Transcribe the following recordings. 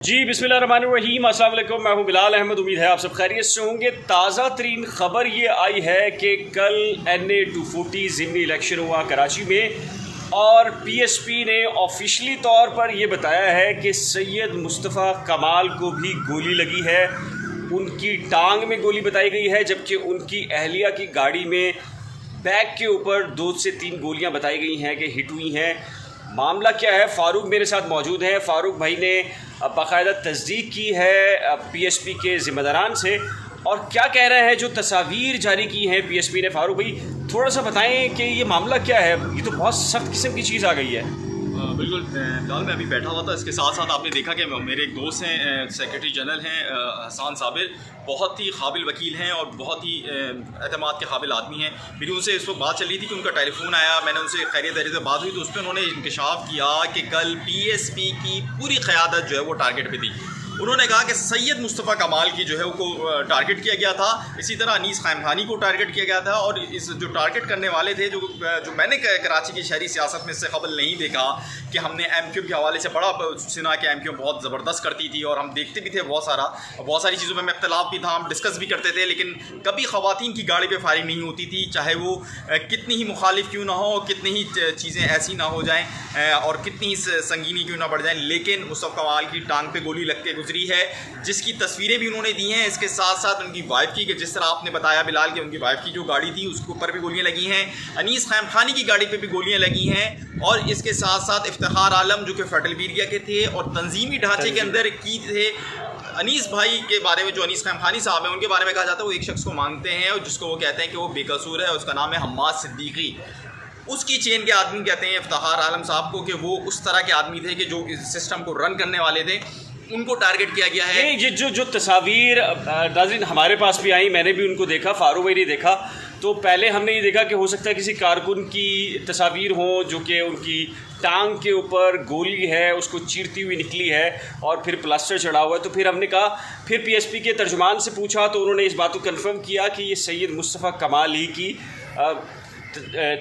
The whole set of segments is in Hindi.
जी बिस्मिल्लाहिर्रहमानिर्रहीम, अस्सलाम वालेकुम। मैं हूं बिलाल अहमद। उम्मीद है आप सब खैरियत से होंगे। ताज़ा तरीन ख़बर ये आई है कि कल NA 240 ज़िमनी इलेक्शन हुआ कराची में और PSP ने ऑफिशियली तौर पर यह बताया है कि सैयद मुस्तफ़ा कमाल को भी गोली लगी है। उनकी टांग में गोली बताई गई है, जबकि उनकी अहलिया की गाड़ी में बैग के ऊपर 2 से 3 गोलियां बताई गई हैं कि हिट हुई हैं। मामला क्या है, फ़ारूक मेरे साथ मौजूद हैं। फ़ारूक भाई ने बाकायदा तस्दीक की है PSP के ज़िम्मेदारान से, और क्या कह रहे हैं जो तस्वीर जारी की हैं PSP ने। फ़ारूक भाई थोड़ा सा बताएं कि ये मामला क्या है। ये तो बहुत सख्त किस्म की चीज़ आ गई है। बिल्कुल फिलहाल मैं अभी बैठा हुआ था। इसके साथ साथ आपने देखा कि मेरे एक दोस्त हैं, सेक्रेटरी जनरल हैं हसन साबिर, बहुत ही काबिल वकील हैं और बहुत ही एतमाद के काबिल आदमी हैं। मेरी उनसे इस वक्त बात चल रही थी कि उनका टेलीफोन आया, मैंने उनसे खैरियत दर्जे से बात हुई तो उस पर उन्होंने इंकशाफ किया कि कल PSP की पूरी क़यादत जो है वो टारगेट पे थी। उन्होंने कहा कि सैयद मुस्तफ़ा कमाल की जो है उनको टारगेट किया गया था, इसी तरह अनीस खामखानी को टारगेट किया गया था। और इस जो टारगेट करने वाले थे, जो मैंने कराची की शहरी सियासत में इससे कबल नहीं देखा कि हमने MQ के हवाले से बड़ा सुना कि MQ बहुत ज़बरदस्त करती थी और हम देखते भी थे बहुत सारी चीज़ों में इख्तलाफ भी था, हम डिस्कस भी करते थे, लेकिन कभी ख़वातीन की गाड़ी पर फायरिंग नहीं होती थी, चाहे वो कितनी ही मुखालिफ क्यों ना हो, कितनी ही चीज़ें ऐसी ना हो जाएँ और कितनी ही संगीनी क्यों ना बढ़ जाएँ, लेकिन मुस्तफ़ा कमाल की टांग पे गोली लग के गुजरी है, जिसकी तस्वीरें भी उन्होंने दी हैं। इसके साथ साथ उनकी वाइफ की, कि जिस तरह आपने बताया बिलाल कि उनकी वाइफ की जो गाड़ी थी उसके ऊपर भी गोलियां लगी हैं, अनीस खामखानी की गाड़ी पे भी गोलियां लगी हैं, और इसके साथ साथ इफ्तिखार आलम जो कि फटलबीरिया के थे और तंजीमी ढांचे के अंदर की थे। अनीस भाई के बारे में, जो अनीस खामखानी साहब हैं, उनके बारे में कहा जाता है वो एक शख्स को मांगते हैं और जिसको वो कहते हैं कि वो बेकसूर है, उसका नाम है हम्माद सिद्दीकी। उसकी चेन के आदमी कहते हैं इफ्तिखार आलम साहब को कि वो उस तरह के आदमी थे कि जो इस सिस्टम को रन करने वाले थे, उनको टारगेट किया गया है। ये जो तस्वीर नाज़रीन हमारे पास भी आई, मैंने भी उनको देखा, फारूक भाई ने देखा, तो पहले हमने ये देखा कि हो सकता है किसी कारकुन की तस्वीर हो जो कि उनकी टांग के ऊपर गोली है उसको चीरती हुई निकली है और फिर प्लास्टर चढ़ा हुआ है। तो फिर हमने कहा, फिर PSP के तर्जुमान से पूछा तो उन्होंने इस बात को कन्फर्म किया कि ये सैयद मुस्तफ़ा कमाल ही की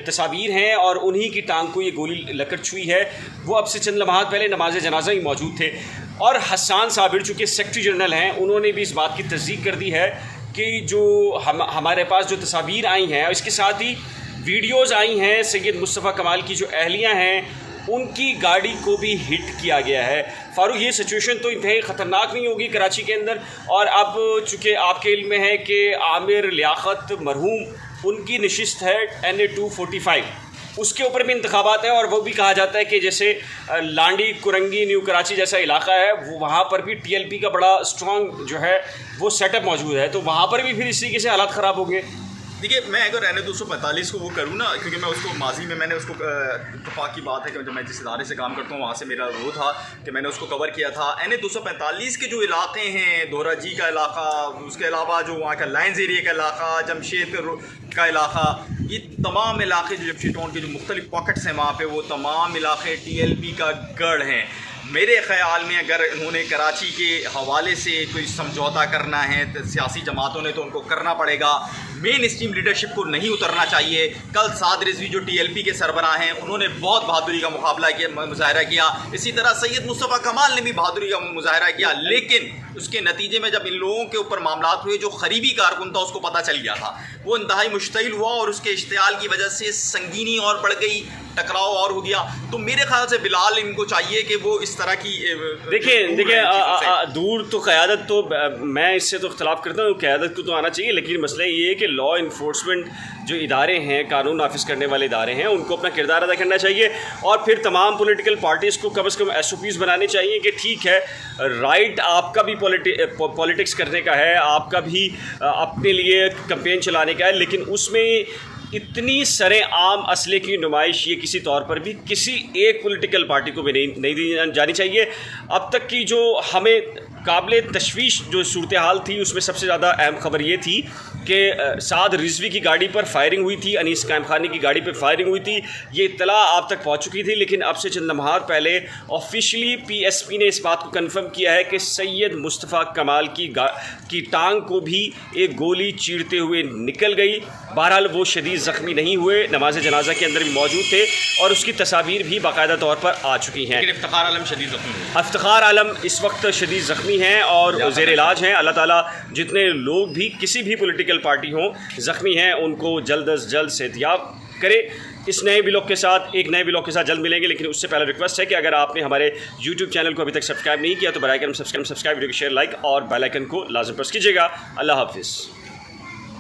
तस्वीर हैं और उन्हीं की टांग को ये गोली लगकर छुई है। वो अब से चंद लम्हात पहले नमाज जनाजा ही मौजूद थे। और हसन साबिर चूँकि सेक्रेटरी जनरल हैं, उन्होंने भी इस बात की तस्दीक कर दी है कि जो हमारे पास जो तस्वीर आई हैं, इसके साथ ही वीडियोज़ आई हैं सैयद मुस्तफ़ा कमाल की जो अहलियाँ हैं उनकी गाड़ी को भी हिट किया गया है। फ़ारूक, ये सिचुएशन तो इंतहाई ख़तरनाक नहीं होगी कराची के अंदर? और अब चूँकि आपके इल्म में है कि आमिर लियाकत मरहूम उनकी नशिस्त है NA 245, उसके ऊपर भी इंतखाबात है, और वो भी कहा जाता है कि जैसे लांडी कुरंगी न्यू कराची जैसा इलाका है, वो वहाँ पर भी TLP का बड़ा स्ट्रॉन्ग जो है वो सेटअप मौजूद है, तो वहाँ पर भी फिर इस तरीके से हालात ख़राब होंगे। देखिए, मैं अगर NA 245 को वो करूँ ना, क्योंकि मैं उसको माजी में मैंने उसको इत्तेफाक की बात है कि जब मैं जिस इदारे से काम करता हूँ वहाँ से मेरा वो था कि मैंने उसको कवर किया था। NA 245 के जो इलाके हैं, दोराजी का इलाका, उसके अलावा जो वहाँ का लाइन्स एरिया का इलाका, जमशेद का इलाका, ये तमाम इलाके जो जमशेद टाउन के जो मुख्तलिफ पॉकेट्स हैं वहाँ पर, वो तमाम इलाके TLP का गढ़ हैं। मेरे ख़्याल में अगर इन्होंने कराची के हवाले से कोई समझौता करना है तो सियासी जमातों ने तो उनको करना पड़ेगा, मेन स्ट्रीम लीडरशिप को नहीं उतरना चाहिए। कल साद रिजवी जो TLP के सरबराह हैं, उन्होंने बहुत बहादुरी का मुकाबला किया, मुजाहरा किया। इसी तरह सैयद मुस्तफ़ा कमाल ने भी बहादुरी का मुजाहरा किया, लेकिन उसके नतीजे में जब इन लोगों के ऊपर मामलात हुए, जो करीबी कारकुन था उसको पता चल गया था, वो इंतहाई मुश्तइल हुआ और उसके इश्तियाल की वजह से संगीनी और बढ़ गई, टकराव और हो गया। तो मेरे ख्याल से बिलाल इनको चाहिए कि वो इस तरह की देखिए दूर तो क़यादत, तो मैं इससे तो इख्तलाफ करता हूँ, क़यादत को तो आना चाहिए, लेकिन मसला ये है कि लॉ इन्फोर्समेंट जो इदारे हैं, कानून नाफिज करने वाले इदारे हैं, उनको अपना किरदार अदा करना चाहिए। और फिर तमाम पॉलिटिकल पार्टीज़ को कम से कम SOPs बनाने चाहिए कि ठीक है, राइट आपका भी पॉलिटिक्स करने का है, आपका भी अपने लिए कैंपेन चलाने का है, लेकिन उसमें इतनी सरे आम असले की नुमाइश ये किसी तौर पर भी किसी एक पॉलिटिकल पार्टी को भी नहीं दी जानी चाहिए। अब तक की जो हमें काबिल तशवीश जो सूरत हाल थी, उसमें सबसे ज़्यादा अहम खबर ये थी कि साद रिजवी की गाड़ी पर फायरिंग हुई थी, अनीस कायम खानी की गाड़ी पर फायरिंग हुई थी। ये इत्तला आप तक पहुँच चुकी थी, लेकिन अब से चंद लम्हात पहले ऑफिशियली PSP ने इस बात को कन्फर्म किया है कि सैयद मुस्तफ़ा कमाल की टांग को भी एक गोली चीरते हुए निकल गई। बहरहाल वो शदीद ज़ख्मी नहीं हुए, नमाज जनाजा के अंदर भी मौजूद थे और उसकी तस्वीर भी बाकायदा तौर पर आ चुकी हैं। इफ्तिखार आलम शदीद ज़ख्मी हुए। इफ्तिखार आलम इस वक्त शदीद ज़ख्मी हैं और ज़ेर इलाज हैं। अल्लाह ताला जितने लोग भी किसी भी पॉलिटिकल पार्टी हों ज़ख्मी हैं उनको जल्द अज जल्द सेहतियाब करे। इस नए व्लॉग के साथ, एक नए व्लॉग के साथ जल्द मिलेंगे, लेकिन उससे पहले रिक्वेस्ट है कि अगर आपने हमारे YouTube चैनल को अभी तक सब्सक्राइब नहीं किया तो बराए करम सब्सक्राइब, वीडियो को शेयर, लाइक और बेल आइकन को लाजम प्रेस कीजिएगा। अल्लाह हाफिज़।